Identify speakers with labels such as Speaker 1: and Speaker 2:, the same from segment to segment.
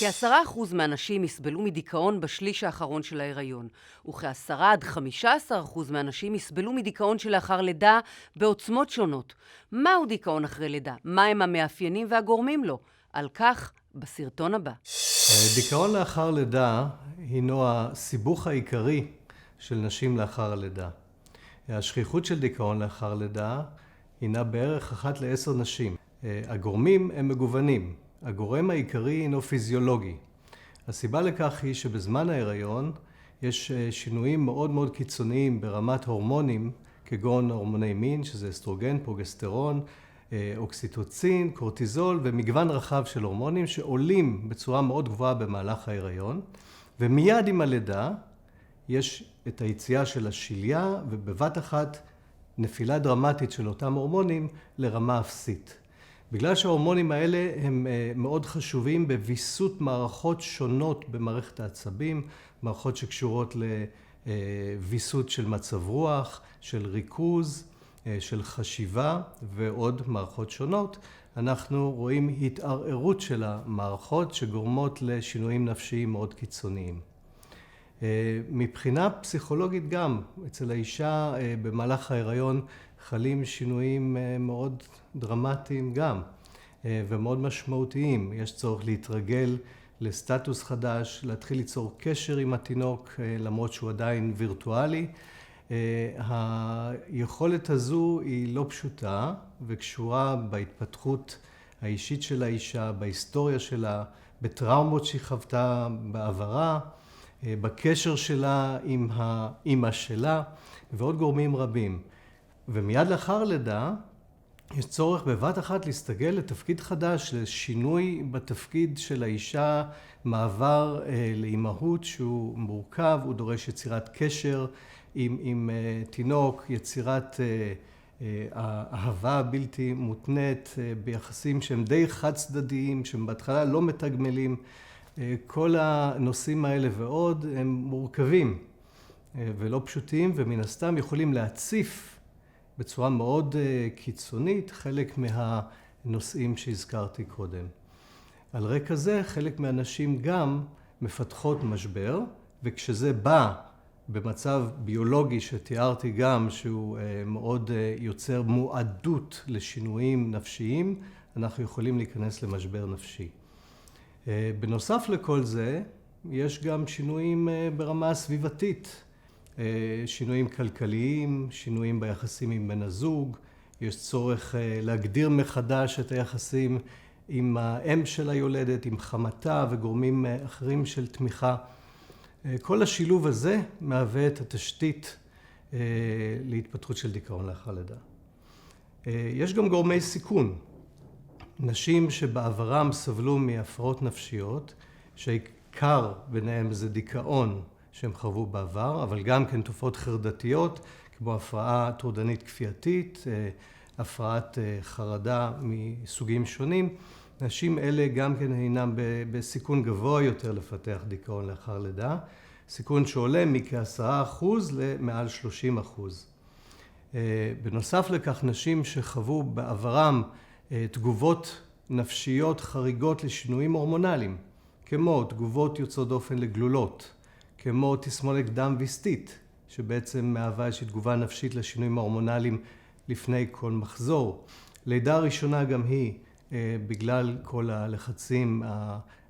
Speaker 1: כ10% מהנשים יסבלו מדיכאון בשליש האחרון של ההיריון, וכ10-15% מהנשים יסבלו מדיכאון שלאחר לידה בעוצמות שונות. מהו דיכאון אחרי לידה? מהם המאפיינים והגורמים לו? על כך בסרטון הבא.
Speaker 2: דיכאון לאחר לידה הינו הסיבוך העיקרי של נשים לאחר הלידה. השכיחות של דיכאון לאחר לידה הינה בערך 1 ל-10 נשים. הגורמים הם מגוונים. הגורם העיקרי הינו פיזיולוגי. הסיבה לכך היא שבזמן ההיריון יש שינויים מאוד מאוד קיצוניים ברמת הורמונים, כגון הורמוני מין, שזה אסטרוגן, פרוגסטרון, אוקסיטוצין, קורטיזול ומגוון רחב של הורמונים שעולים בצורה מאוד גבוהה במהלך ההיריון. ומיד עם הלידה יש את היציאה של השליה ובבת אחת נפילה דרמטית של אותם הורמונים לרמה אפסית. בגלל שההורמונים האלה הם מאוד חשובים בוויסות מערכות שונות במערכת העצבים, מערכות שקשורות לוויסות של מצב רוח, של ריכוז, של חשיבה ועוד מערכות שונות, אנחנו רואים התערערות של המערכות שגורמות לשינויים נפשיים מאוד קיצוניים. מבחינה פסיכולוגית גם, אצל האישה במהלך ההיריון חלים שינויים מאוד דרמטיים גם ומאוד משמעותיים. יש צורך להתרגל לסטטוס חדש, להתחיל ליצור קשר עם התינוק למרות שהוא עדיין וירטואלי. היכולת הזו היא לא פשוטה וקשורה בהתפתחות האישית של האישה, בהיסטוריה שלה, בטראומות שהיא חוותה בעברה, בקשר שלה עם האמא שלה ועוד גורמים רבים. ומיד לאחר לידה יש צורך בבת אחת להסתגל לתפקיד חדש, לשינוי בתפקיד של האישה, מעבר לאימהות שהוא מורכב, הוא דורש יצירת קשר עם תינוק, יצירת אהבה בלתי מותנית ביחסים שהם די חד צדדיים, שהם בהתחלה לא מתגמלים. כל הנושאים האלה ועוד הם מורכבים ולא פשוטים, ומן הסתם יכולים להציף בצורה מאוד קיצונית חלק מהנושאים שהזכרתי קודם. על רקע זה חלק מהנשים גם מפתחות משבר, וכשזה בא במצב ביולוגי שתיארתי גם שהוא מאוד יוצר מועדות לשינויים נפשיים, אנחנו יכולים להיכנס למשבר נפשי. בנוסף לכל זה יש גם שינויים ברמה הסביבתית, שינויים כלכליים, שינויים ביחסים עם בן הזוג, יש צורך להגדיר מחדש את היחסים עם האם של היולדת, עם חמתה וגורמים אחרים של תמיכה. כל השילוב הזה מהווה את התשתית להתפתחות של דיכאון לאחר לידה. יש גם גורמי סיכון. נשים שבעברם סבלו מהפרעות נפשיות, שהעיקר ביניהם זה דיכאון שהם חוו בעבר, אבל גם כן תופעות חרדתיות, כמו הפרעה טורדנית כפייתית, הפרעת חרדה מסוגים שונים. נשים אלה גם כן הינם בסיכון גבוה יותר לפתח דיכאון לאחר לידה, סיכון שעולה מכ10% למעל 30%. בנוסף לכך, נשים שחוו בעברם תגובות נפשיות חריגות לשינויים הורמונליים, כמו תגובות יוצאות דופן לגלולות, כמו תסמונת דם ויסטית, שבעצם מהווה איזושהי תגובה נפשית לשינויים ההורמונליים לפני כל מחזור. לידה ראשונה גם היא, בגלל כל הלחצים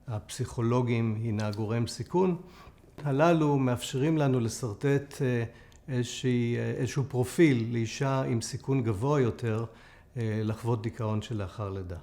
Speaker 2: הפסיכולוגיים, הינה גורם סיכון. הללו מאפשרים לנו לסרטט איזשהו פרופיל לאישה עם סיכון גבוה יותר לחוות דיכאון שלאחר לידה.